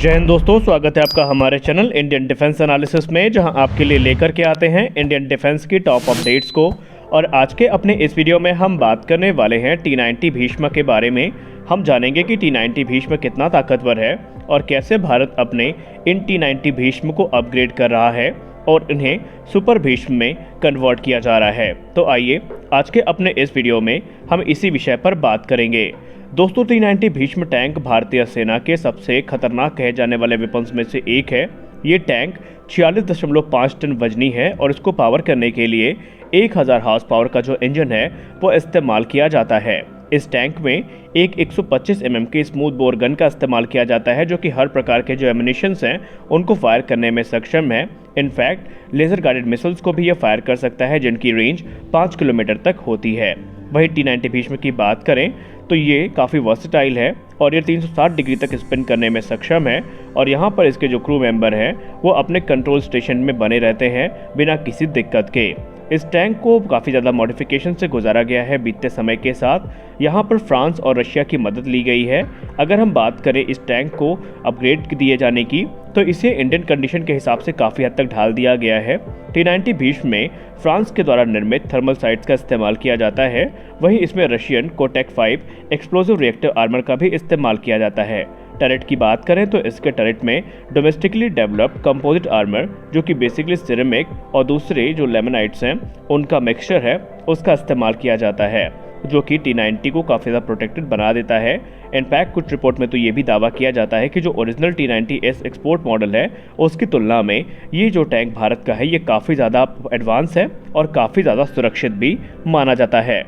जय हिंद दोस्तों, स्वागत है आपका हमारे चैनल इंडियन डिफेंस एनालिसिस में, जहां आपके लिए लेकर के आते हैं इंडियन डिफेंस की टॉप अपडेट्स को। और आज के अपने इस वीडियो में हम बात करने वाले हैं T90 भीष्म के बारे में। हम जानेंगे कि T90 भीष्म कितना ताकतवर है और कैसे भारत अपने इन T90 भीष्म को अपग्रेड कर रहा है और इन्हें सुपर भीष्म में कन्वर्ट किया जा रहा है। तो आइए आज के अपने इस वीडियो में हम इसी विषय पर बात करेंगे। दोस्तों, T90 भीष्म टैंक भारतीय सेना के सबसे खतरनाक कहे जाने वाले वेपन्स में से एक है। ये टैंक 46.5 टन वजनी है और इसको पावर करने के लिए 1000 हॉर्स पावर का जो इंजन है वो इस्तेमाल किया जाता है। इस टैंक में एक 125 mm की स्मूथ बोर गन का इस्तेमाल किया जाता है, जो कि हर प्रकार के जो एमिनेशंस हैं उनको फायर करने में सक्षम है। इनफैक्ट लेज़र गाइडेड मिसाइल्स को भी यह फायर कर सकता है, जिनकी रेंज 5 किलोमीटर तक होती है। वही T90 भीष्म की बात करें तो ये काफ़ी वर्सेटाइल है और ये 360 डिग्री तक स्पिन करने में सक्षम है। और यहाँ पर इसके जो क्रू मेंबर हैं वो अपने कंट्रोल स्टेशन में बने रहते हैं बिना किसी दिक्कत के। इस टैंक को काफ़ी ज़्यादा मॉडिफिकेशन से गुजारा गया है बीतते समय के साथ। यहाँ पर फ्रांस और रशिया की मदद ली गई है। अगर हम बात करें इस टैंक को अपग्रेड दिए जाने की, तो इसे इंडियन कंडीशन के हिसाब से काफ़ी हद तक ढाल दिया गया है। T90 भीष्म में फ्रांस के द्वारा निर्मित थर्मल साइट्स का इस्तेमाल किया जाता है। वहीं इसमें Russian Kotak 5 explosive reactive armour का भी इस्तेमाल किया जाता है। टरेट की बात करें तो इसके टरेट में डोमेस्टिकली डेवलप्ड कंपोजिट आर्मर, जो कि बेसिकली सिरेमिक और दूसरे जो लेमनाइट्स हैं उनका मिक्सचर है, उसका इस्तेमाल किया जाता है, जो कि T90 को काफ़ी ज़्यादा प्रोटेक्टेड बना देता है। इनफैक्ट कुछ रिपोर्ट में तो ये भी दावा किया जाता है कि जो ओरिजिनल T90S एक्सपोर्ट मॉडल है उसकी तुलना में ये जो टैंक भारत का है ये काफ़ी ज़्यादा एडवांस है और काफ़ी ज़्यादा सुरक्षित भी माना जाता है।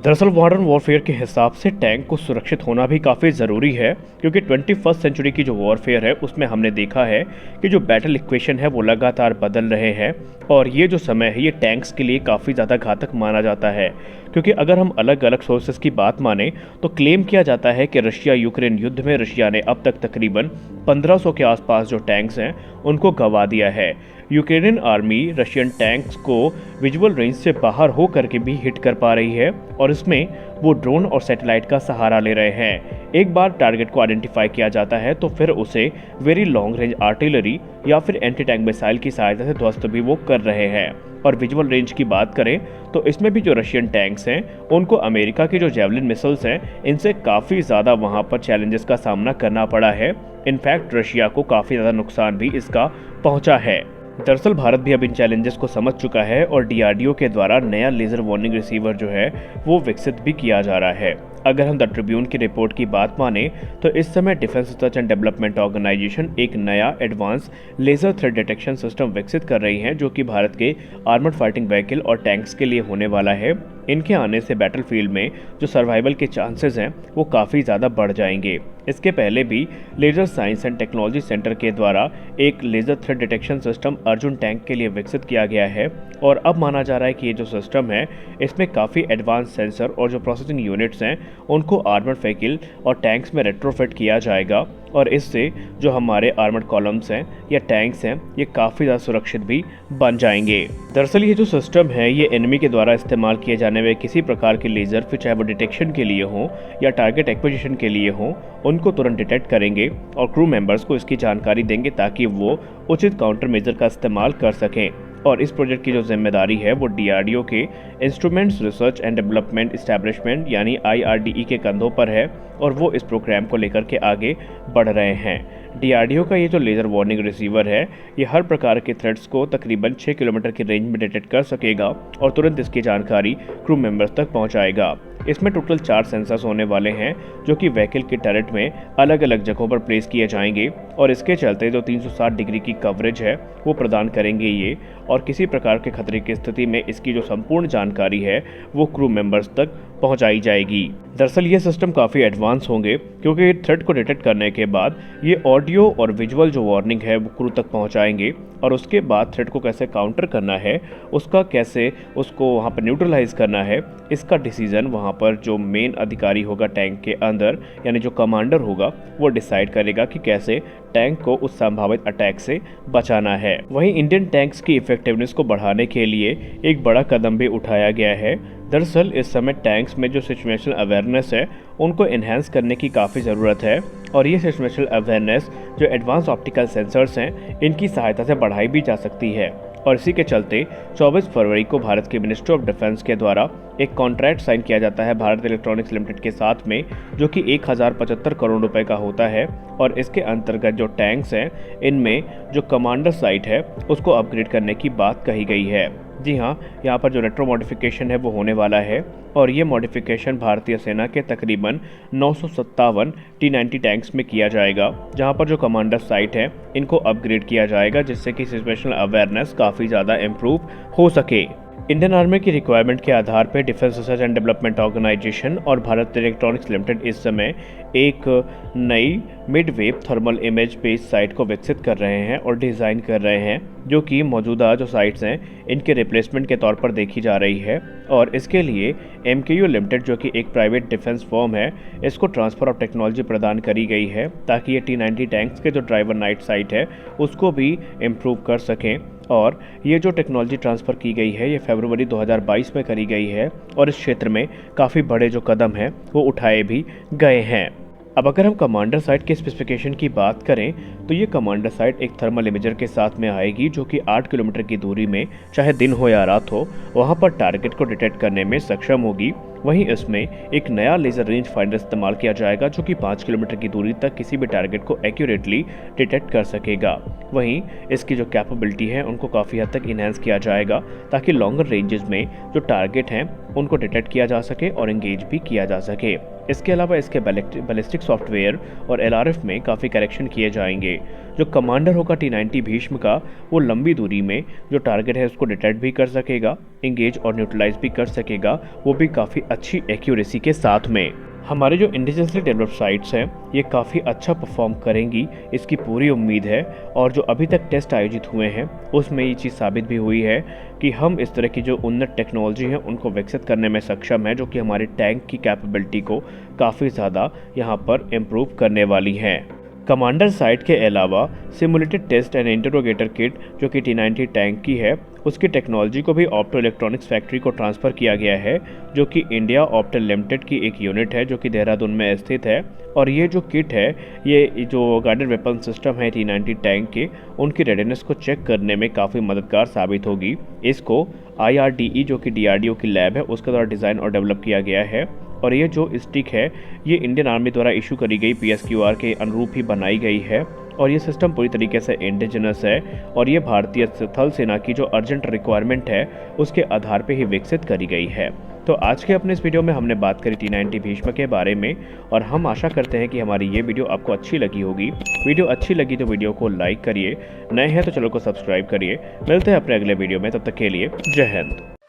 दरअसल मॉडर्न वॉरफेयर के हिसाब से टैंक को सुरक्षित होना भी काफ़ी ज़रूरी है, क्योंकि 21st सेंचुरी की जो वॉरफेयर है उसमें हमने देखा है कि जो बैटल इक्वेशन है वो लगातार बदल रहे हैं और ये जो समय है ये टैंक्स के लिए काफ़ी ज़्यादा घातक माना जाता है। क्योंकि अगर हम अलग अलग सोर्सेस की बात माने तो क्लेम किया जाता है कि रशिया यूक्रेन युद्ध में रशिया ने अब तक तकरीबन 1500 के आसपास जो टैंक्स हैं उनको गंवा दिया है। यूक्रेनियन आर्मी रशियन टैंक्स को विजुअल रेंज से बाहर होकर के भी हिट कर पा रही है और इसमें वो ड्रोन और सैटेलाइट का सहारा ले रहे हैं। एक बार टारगेट को आइडेंटिफाई किया जाता है तो फिर उसे वेरी लॉन्ग रेंज आर्टिलरी या फिर एंटी टैंक मिसाइल की सहायता से ध्वस्त भी वो कर रहे हैं। और विजुअल रेंज की बात करें तो इसमें भी जो रशियन टैंक्स हैं उनको अमेरिका की जो जेवलिन मिसाइल्स हैं इनसे काफ़ी ज़्यादा वहाँ पर चैलेंजेस का सामना करना पड़ा है। इनफैक्ट रशिया को काफ़ी ज़्यादा नुकसान भी इसका पहुँचा है। दरअसल भारत भी अब इन चैलेंजेस को समझ चुका है और DRDO के द्वारा नया लेज़र वार्निंग रिसीवर जो है वो विकसित भी किया जा रहा है। अगर हम द ट्रिब्यून की रिपोर्ट की बात माने तो इस समय defence research and development organisation एक नया advance laser threat detection system विकसित कर रही है, जो कि भारत के आर्मर्ड फाइटिंग व्हीकल और टैंक्स के लिए होने वाला है। इनके आने से बैटलफील्ड में जो सर्वाइवल के चांसेस हैं वो काफ़ी ज़्यादा बढ़ जाएंगे। इसके पहले भी laser science and technology centre के द्वारा एक laser threat detection system Arjun tank के लिए विकसित किया गया है और अब माना जा रहा है कि ये जो सिस्टम है इसमें काफ़ी एडवांस सेंसर और जो प्रोसेसिंग यूनिट्स हैं उनको आर्मर्ड व्हीकल और टैंक्स में रेट्रोफिट किया जाएगा और इससे जो हमारे आर्मर्ड कॉलम्स हैं या टैंक्स हैं ये काफ़ी ज़्यादा सुरक्षित भी बन जाएंगे। दरअसल ये जो सिस्टम है ये एनिमी के द्वारा इस्तेमाल किए जाने वाले किसी प्रकार के लेज़र, फिर चाहे वो डिटेक्शन के लिए हो या टारगेट एक्विजिशन के लिए हो, उनको तुरंत डिटेक्ट करेंगे और क्रू मेंबर्स को इसकी जानकारी देंगे ताकि वो उचित काउंटर मेजर का इस्तेमाल कर सकें। और इस प्रोजेक्ट की जो जिम्मेदारी है वो DRDO के instruments research and development establishment यानी IRDE के कंधों पर है और वो इस प्रोग्राम को लेकर के आगे बढ़ रहे हैं। DRDO का ये जो लेज़र वार्निंग रिसीवर है ये हर प्रकार के थ्रेट्स को तकरीबन 6 किलोमीटर की रेंज में डिटेक्ट कर सकेगा और तुरंत इसकी जानकारी क्रू मेंबर्स तक पहुंचाएगा। इसमें टोटल 4 सेंसर्स होने वाले हैं, जो कि व्हीकल के टरेट में अलग अलग जगहों पर प्लेस किए जाएंगे और इसके चलते जो 360 डिग्री की कवरेज है वो प्रदान करेंगे ये, और किसी प्रकार के खतरे की स्थिति में इसकी जो संपूर्ण जानकारी है वो क्रू मेंबर्स तक पहुंचाई जाएगी। दरअसल ये सिस्टम काफ़ी एडवांस होंगे, क्योंकि थ्रेट को डिटेक्ट करने के बाद ये ऑडियो और विजुअल जो वार्निंग है वो क्रू तक पहुंचाएंगे और उसके बाद थ्रेट को कैसे काउंटर करना है, उसका कैसे उसको वहाँ पर न्यूट्रलाइज करना है, इसका डिसीजन वहाँ पर जो मेन अधिकारी होगा टैंक के अंदर यानी जो कमांडर होगा वो डिसाइड करेगा कि कैसे टैंक को उस संभावित अटैक से बचाना है। वहीं इंडियन टैंक्स की इफेक्टिवनेस को बढ़ाने के लिए एक बड़ा कदम भी उठाया गया है। दरअसल इस समय टैंक्स में जो सिचुएशनल अवेयरनेस है उनको इन्हेंस करने की काफ़ी ज़रूरत है और ये सिचुएशनल अवेयरनेस जो एडवांस ऑप्टिकल सेंसर्स हैं इनकी सहायता से बढ़ाई भी जा सकती है। और इसी के चलते 24 फरवरी को भारत के मिनिस्ट्री ऑफ डिफेंस के द्वारा एक कॉन्ट्रैक्ट साइन किया जाता है भारत इलेक्ट्रॉनिक्स लिमिटेड के साथ में, जो कि 1075 करोड़ रुपए का होता है। और इसके अंतर्गत जो टैंक्स हैं इनमें जो कमांडर साइट है उसको अपग्रेड करने की बात कही गई है। जी हाँ, यहाँ पर जो रेट्रो मॉडिफिकेशन है वो होने वाला है और ये मॉडिफिकेशन भारतीय सेना के तकरीबन 957 T90 टैंक्स में किया जाएगा, जहाँ पर जो कमांडर साइट है इनको अपग्रेड किया जाएगा जिससे कि सिचुएशनल अवेयरनेस काफ़ी ज़्यादा इम्प्रूव हो सके। इंडियन आर्मी की रिक्वायरमेंट के आधार पर defence research and development organisation और भारत इलेक्ट्रॉनिक्स लिमिटेड इस समय एक नई mid wave thermal image based sight को विकसित कर रहे हैं और डिज़ाइन कर रहे हैं, जो कि मौजूदा जो साइट्स हैं इनके रिप्लेसमेंट के तौर पर देखी जा रही है। और इसके लिए MKU लिमिटेड जो कि एक प्राइवेट डिफेंस फर्म है, इसको ट्रांसफ़र ऑफ टेक्नोलॉजी प्रदान करी गई है ताकि ये T90 टैंक्स के जो ड्राइवर नाइट साइट है उसको भी इम्प्रूव कर सकें। और ये जो टेक्नोलॉजी ट्रांसफ़र की गई है ये फरवरी 2022 में करी गई है और इस क्षेत्र में काफ़ी बड़े जो कदम हैं वो उठाए भी गए हैं। अब अगर हम कमांडर साइट के स्पेसिफिकेशन की बात करें तो ये कमांडर साइट एक थर्मल इमेजर के साथ में आएगी, जो कि 8 किलोमीटर की दूरी में चाहे दिन हो या रात हो वहाँ पर टारगेट को डिटेक्ट करने में सक्षम होगी। वहीं इसमें एक नया लेज़र रेंज फाइंडर इस्तेमाल किया जाएगा जो कि 5 किलोमीटर की दूरी तक किसी भी टारगेट को एक्यूरेटली डिटेक्ट कर सकेगा। वहीं इसकी जो कैपेबिलिटी है उनको काफ़ी हद तक इन्हेंस किया जाएगा ताकि लॉन्गर रेंजेस में जो टारगेट हैं उनको डिटेक्ट किया जा सके और एंगेज भी किया जा सके। इसके अलावा इसके बैलिस्टिक सॉफ्टवेयर और LRF में काफ़ी करेक्शन किए जाएंगे। जो कमांडर होगा T90 भीष्म का, वो लंबी दूरी में जो टारगेट है उसको डिटेक्ट भी कर सकेगा, एंगेज और न्यूट्रलाइज भी कर सकेगा, वो भी काफ़ी अच्छी एक्यूरेसी के साथ में। हमारे जो इंडिजिनसली डेवलप्ड साइट्स हैं ये काफ़ी अच्छा परफॉर्म करेंगी, इसकी पूरी उम्मीद है। और जो अभी तक टेस्ट आयोजित हुए हैं उसमें ये चीज़ साबित भी हुई है कि हम इस तरह की जो उन्नत टेक्नोलॉजी है उनको विकसित करने में सक्षम है, जो कि हमारे टैंक की कैपेबिलिटी को काफ़ी ज़्यादा यहाँ पर इम्प्रूव करने वाली हैं। कमांडर साइट के अलावा सिमुलेटेड टेस्ट एंड इंटरोगेटर किट जो कि T90 टैंक की है उसकी टेक्नोलॉजी को भी ऑप्टो इलेक्ट्रॉनिक्स फैक्ट्री को ट्रांसफ़र किया गया है, जो कि इंडिया ऑप्टल लिमिटेड की एक यूनिट है जो कि देहरादून में स्थित है। और ये जो किट है, ये जो गाइडेड वेपन सिस्टम है T90 टैंक के, उनकी रेडीनेस को चेक करने में काफ़ी मददगार साबित होगी। इसको IRDE जो कि DRDO की लैब है उसके द्वारा डिज़ाइन और डेवलप किया गया है। और ये जो स्टिक है ये इंडियन आर्मी द्वारा इशू करी गई PSQR के अनुरूप ही बनाई गई है और ये सिस्टम पूरी तरीके से इंडिजिनस है और ये भारतीय थल सेना की जो अर्जेंट रिक्वायरमेंट है उसके आधार पे ही विकसित करी गई है। तो आज के अपने इस वीडियो में हमने बात करी T90 भीष्म के बारे में और हम आशा करते हैं कि हमारी ये वीडियो आपको अच्छी लगी होगी। वीडियो अच्छी लगी तो वीडियो को लाइक करिए, नए हैं तो चैनल को सब्सक्राइब करिए। मिलते हैं अपने अगले वीडियो में, तब तक के लिए जय हिंद।